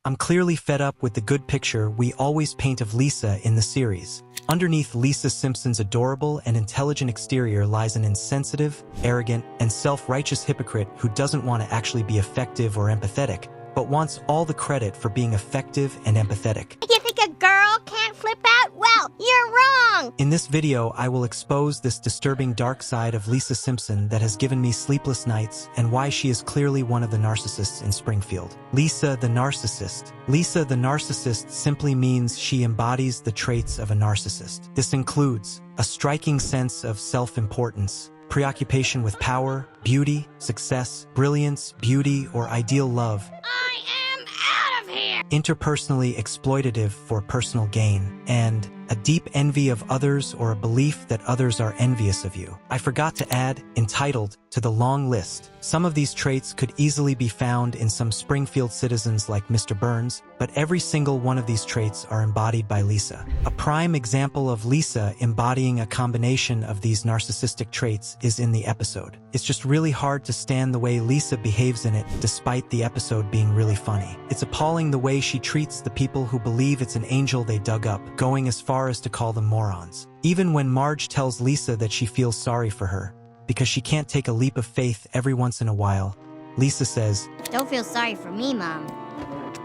I'm clearly fed up with the good picture we always paint of Lisa in the series. Underneath Lisa Simpson's adorable and intelligent exterior lies an insensitive, arrogant, and self-righteous hypocrite who doesn't want to actually be effective or empathetic, but wants all the credit for being effective and empathetic. You think a girl can't flip out? Well, you're wrong! In this video, I will expose this disturbing dark side of Lisa Simpson that has given me sleepless nights and why she is clearly one of the narcissists in Springfield. Lisa the narcissist. Lisa the narcissist simply means she embodies the traits of a narcissist. This includes a striking sense of self-importance, preoccupation with power, beauty, success, brilliance, beauty, or ideal love, I am out of here! interpersonally exploitative for personal gain, and a deep envy of others or a belief that others are envious of you. I forgot to add, entitled, to the long list. Some of these traits could easily be found in some Springfield citizens like Mr. Burns, but every single one of these traits are embodied by Lisa. A prime example of Lisa embodying a combination of these narcissistic traits is in the episode. It's just really hard to stand the way Lisa behaves in it, despite the episode being really funny. It's appalling the way she treats the people who believe it's an angel they dug up, going as far as to call them morons. Even when Marge tells Lisa that she feels sorry for her, because she can't take a leap of faith every once in a while, Lisa says, Don't feel sorry for me, Mom.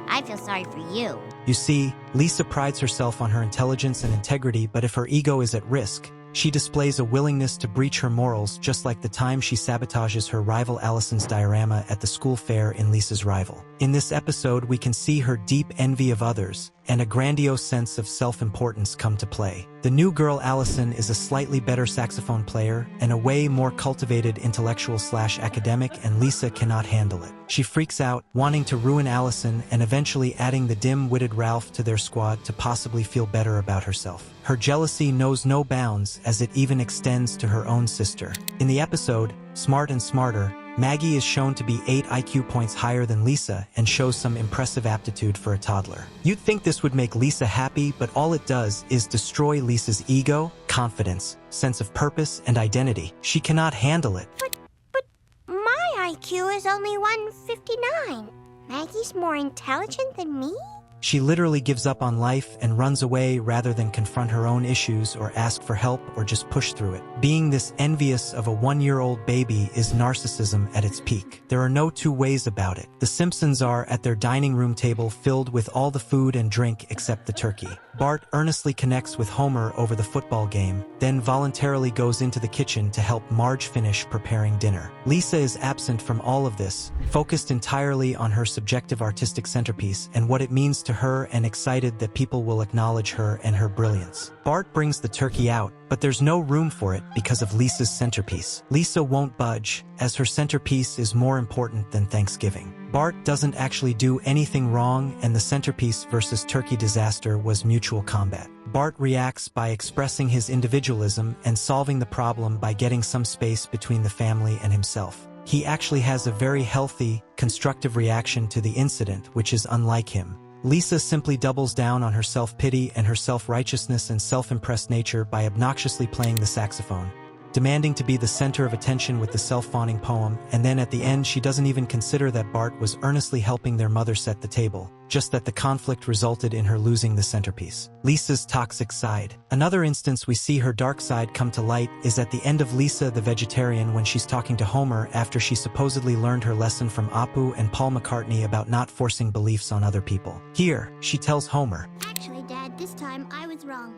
I feel sorry for you. You see, Lisa prides herself on her intelligence and integrity, but if her ego is at risk, she displays a willingness to breach her morals, just like the time she sabotages her rival Allison's diorama at the school fair in Lisa's Rival. In this episode, we can see her deep envy of others and a grandiose sense of self-importance come to play. The new girl Allison is a slightly better saxophone player and a way more cultivated intellectual/academic, and Lisa cannot handle it. She freaks out, wanting to ruin Allison and eventually adding the dim-witted Ralph to their squad to possibly feel better about herself. Her jealousy knows no bounds, as it even extends to her own sister. In the episode, Smart and Smarter, Maggie is shown to be 8 IQ points higher than Lisa and shows some impressive aptitude for a toddler. You'd think this would make Lisa happy, but all it does is destroy Lisa's ego, confidence, sense of purpose, and identity. She cannot handle it. But my IQ is only 159. Maggie's more intelligent than me? She literally gives up on life and runs away rather than confront her own issues or ask for help or just push through it. Being this envious of a 1-year-old baby is narcissism at its peak. There are no two ways about it. The Simpsons are at their dining room table filled with all the food and drink except the turkey. Bart earnestly connects with Homer over the football game, then voluntarily goes into the kitchen to help Marge finish preparing dinner. Lisa is absent from all of this, focused entirely on her subjective artistic centerpiece and what it means to her, and excited that people will acknowledge her and her brilliance. Bart brings the turkey out, but there's no room for it because of Lisa's centerpiece. Lisa won't budge, as her centerpiece is more important than Thanksgiving. Bart doesn't actually do anything wrong, and the centerpiece versus turkey disaster was mutual combat. Bart reacts by expressing his individualism and solving the problem by getting some space between the family and himself. He actually has a very healthy, constructive reaction to the incident, which is unlike him. Lisa simply doubles down on her self-pity and her self-righteousness and self-impressed nature by obnoxiously playing the saxophone, demanding to be the center of attention with the self-fawning poem, and then at the end she doesn't even consider that Bart was earnestly helping their mother set the table, just that the conflict resulted in her losing the centerpiece. Lisa's toxic side. Another instance we see her dark side come to light is at the end of Lisa the Vegetarian, when she's talking to Homer after she supposedly learned her lesson from Apu and Paul McCartney about not forcing beliefs on other people. Here, she tells Homer, Actually, Dad, this time I was wrong.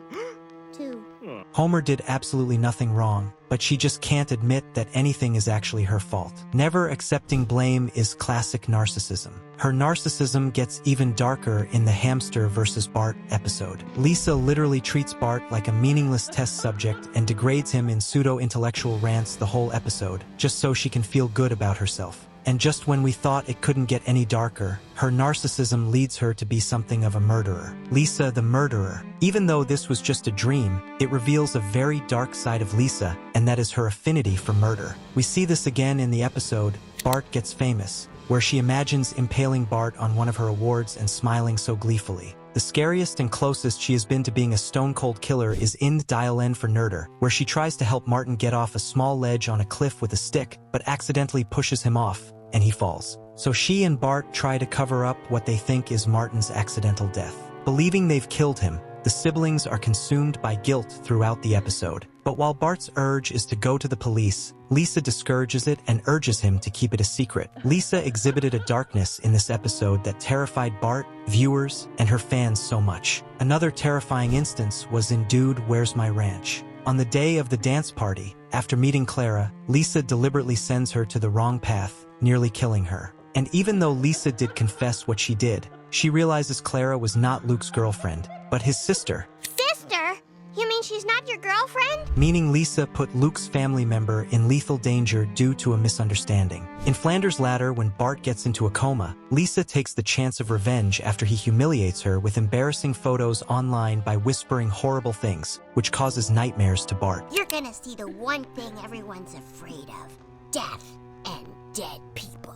Too. Homer did absolutely nothing wrong, but she just can't admit that anything is actually her fault. Never accepting blame is classic narcissism. Her narcissism gets even darker in the hamster versus Bart episode. Lisa literally treats Bart like a meaningless test subject and degrades him in pseudo-intellectual rants the whole episode, just so she can feel good about herself. And just when we thought it couldn't get any darker, her narcissism leads her to be something of a murderer. Lisa the murderer. Even though this was just a dream, it reveals a very dark side of Lisa, and that is her affinity for murder. We see this again in the episode, Bart Gets Famous, where she imagines impaling Bart on one of her awards and smiling so gleefully. The scariest and closest she has been to being a stone-cold killer is in Dial N for Nerder, where she tries to help Martin get off a small ledge on a cliff with a stick, but accidentally pushes him off, and he falls. so she and Bart try to cover up what they think is Martin's accidental death. Believing they've killed him, the siblings are consumed by guilt throughout the episode. But while Bart's urge is to go to the police, Lisa discourages it and urges him to keep it a secret. Lisa exhibited a darkness in this episode that terrified Bart, viewers, and her fans so much. Another terrifying instance was in Dude, Where's My Ranch? On the day of the dance party, after meeting Clara, Lisa deliberately sends her to the wrong path, nearly killing her. And even though Lisa did confess what she did, she realizes Clara was not Luke's girlfriend, but his sister. Sister? You mean she's not your girlfriend? Meaning Lisa put Luke's family member in lethal danger due to a misunderstanding. In Flanders' Ladder, when Bart gets into a coma, Lisa takes the chance of revenge after he humiliates her with embarrassing photos online by whispering horrible things, which causes nightmares to Bart. You're gonna see the one thing everyone's afraid of. Death and dead people.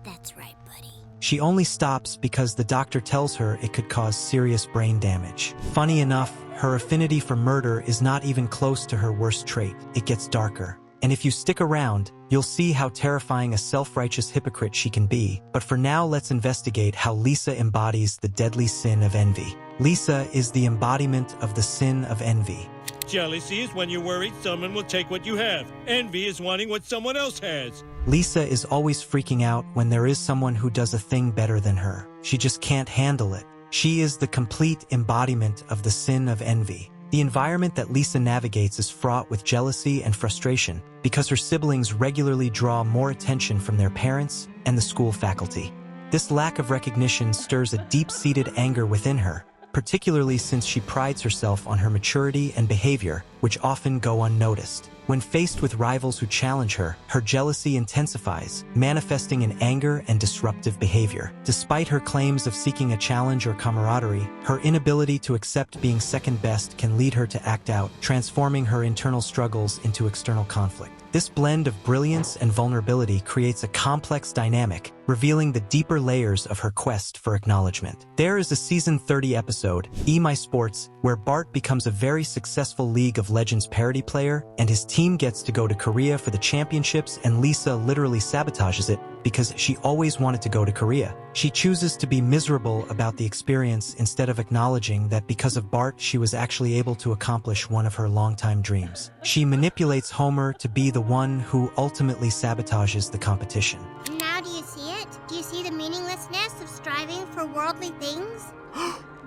That's right, buddy. She only stops because the doctor tells her it could cause serious brain damage. Funny enough, her affinity for murder is not even close to her worst trait. It gets darker. And if you stick around, you'll see how terrifying a self-righteous hypocrite she can be. But for now, let's investigate how Lisa embodies the deadly sin of envy. Lisa is the embodiment of the sin of envy. Jealousy is when you're worried someone will take what you have. Envy is wanting what someone else has. Lisa is always freaking out when there is someone who does a thing better than her. She just can't handle it. She is the complete embodiment of the sin of envy. The environment that Lisa navigates is fraught with jealousy and frustration because her siblings regularly draw more attention from their parents and the school faculty. This lack of recognition stirs a deep-seated anger within her, particularly since she prides herself on her maturity and behavior, which often go unnoticed. When faced with rivals who challenge her, her jealousy intensifies, manifesting in anger and disruptive behavior. Despite her claims of seeking a challenge or camaraderie, her inability to accept being second best can lead her to act out, transforming her internal struggles into external conflict. This blend of brilliance and vulnerability creates a complex dynamic, revealing the deeper layers of her quest for acknowledgement. There is a season 30 episode, My Sports, where Bart becomes a very successful League of Legends parody player, and his team gets to go to Korea for the championships, and Lisa literally sabotages it because she always wanted to go to Korea. She chooses to be miserable about the experience instead of acknowledging that because of Bart, she was actually able to accomplish one of her longtime dreams. She manipulates Homer to be the one who ultimately sabotages the competition. Now do you see it? Do you see the meaninglessness of striving for worldly things?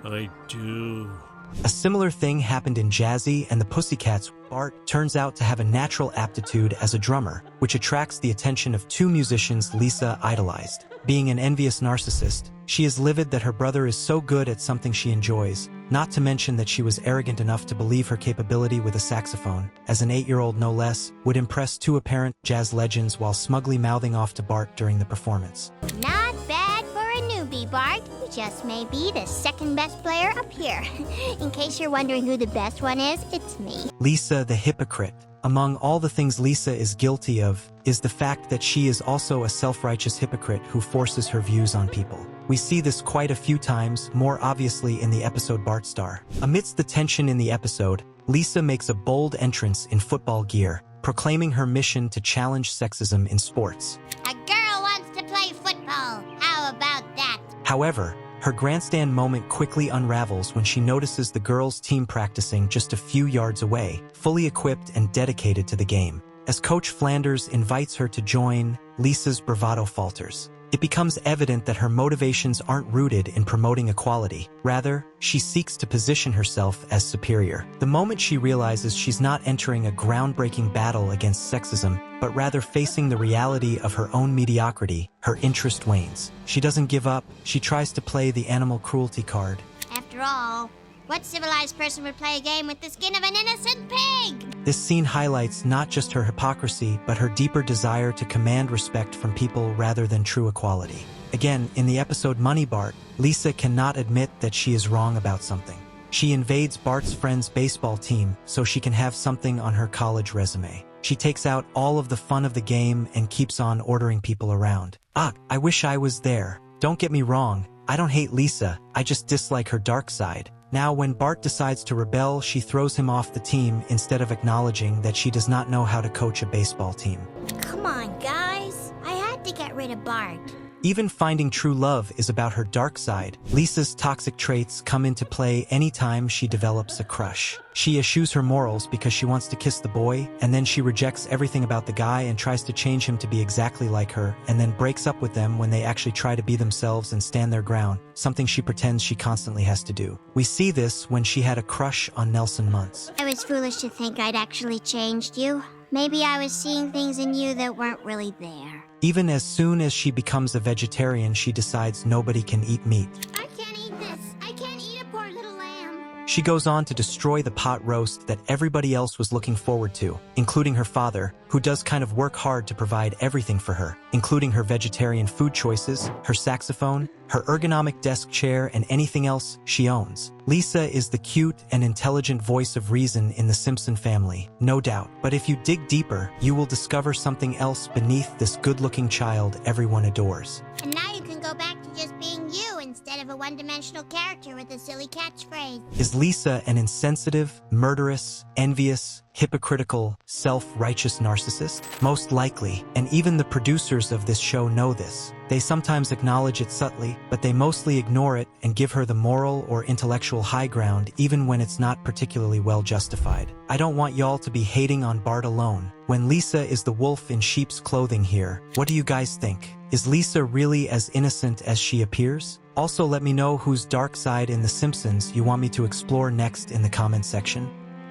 I do. A similar thing happened in Jazzy and the Pussycats. Bart turns out to have a natural aptitude as a drummer, which attracts the attention of two musicians Lisa idolized. Being an envious narcissist, she is livid that her brother is so good at something she enjoys, not to mention that she was arrogant enough to believe her capability with a saxophone, as an 8-year-old no less, would impress two apparent jazz legends while smugly mouthing off to Bart during the performance. Not bad for a newbie, Bart. You just may be the second best player up here. In case you're wondering who the best one is, it's me. Lisa the hypocrite. Among all the things Lisa is guilty of is the fact that she is also a self-righteous hypocrite who forces her views on people. We see this quite a few times, more obviously in the episode Bart Star. Amidst the tension in the episode, Lisa makes a bold entrance in football gear, proclaiming her mission to challenge sexism in sports. A girl wants to play football. How about that? However, her grandstand moment quickly unravels when she notices the girls' team practicing just a few yards away, fully equipped and dedicated to the game. As Coach Flanders invites her to join, Lisa's bravado falters. It becomes evident that her motivations aren't rooted in promoting equality. Rather, she seeks to position herself as superior. The moment she realizes she's not entering a groundbreaking battle against sexism, but rather facing the reality of her own mediocrity, her interest wanes. She doesn't give up. She tries to play the animal cruelty card. After all, what civilized person would play a game with the skin of an innocent pig? This scene highlights not just her hypocrisy, but her deeper desire to command respect from people rather than true equality. Again, in the episode Money Bart, Lisa cannot admit that she is wrong about something. She invades Bart's friend's baseball team so she can have something on her college resume. She takes out all of the fun of the game and keeps on ordering people around. I wish I was there. Don't get me wrong, I don't hate Lisa, I just dislike her dark side. Now, when Bart decides to rebel, she throws him off the team instead of acknowledging that she does not know how to coach a baseball team. Come on, guys. I had to get rid of Bart. Even finding true love is about her dark side. Lisa's toxic traits come into play anytime she develops a crush. She eschews her morals because she wants to kiss the boy, and then she rejects everything about the guy and tries to change him to be exactly like her, and then breaks up with them when they actually try to be themselves and stand their ground, something she pretends she constantly has to do. We see this when she had a crush on Nelson Muntz. I was foolish to think I'd actually changed you. Maybe I was seeing things in you that weren't really there. Even as soon as she becomes a vegetarian, she decides nobody can eat meat. I can't eat this. I can't eat a poor little lamb. She goes on to destroy the pot roast that everybody else was looking forward to, including her father, who does kind of work hard to provide everything for her, including her vegetarian food choices, her saxophone, her ergonomic desk chair, and anything else she owns. Lisa is the cute and intelligent voice of reason in the Simpson family, no doubt. But if you dig deeper, you will discover something else beneath this good-looking child everyone adores. And now you can go back to just being you instead of a one-dimensional character with a silly catchphrase. Is Lisa an insensitive, murderous, envious, hypocritical, self-righteous narcissist? Most likely, and even the producers of this show know this. They sometimes acknowledge it subtly, but they mostly ignore it and give her the moral or intellectual high ground even when it's not particularly well justified. I don't want y'all to be hating on Bart alone. When Lisa is the wolf in sheep's clothing here, what do you guys think? Is Lisa really as innocent as she appears? Also, let me know whose dark side in The Simpsons you want me to explore next in the comment section.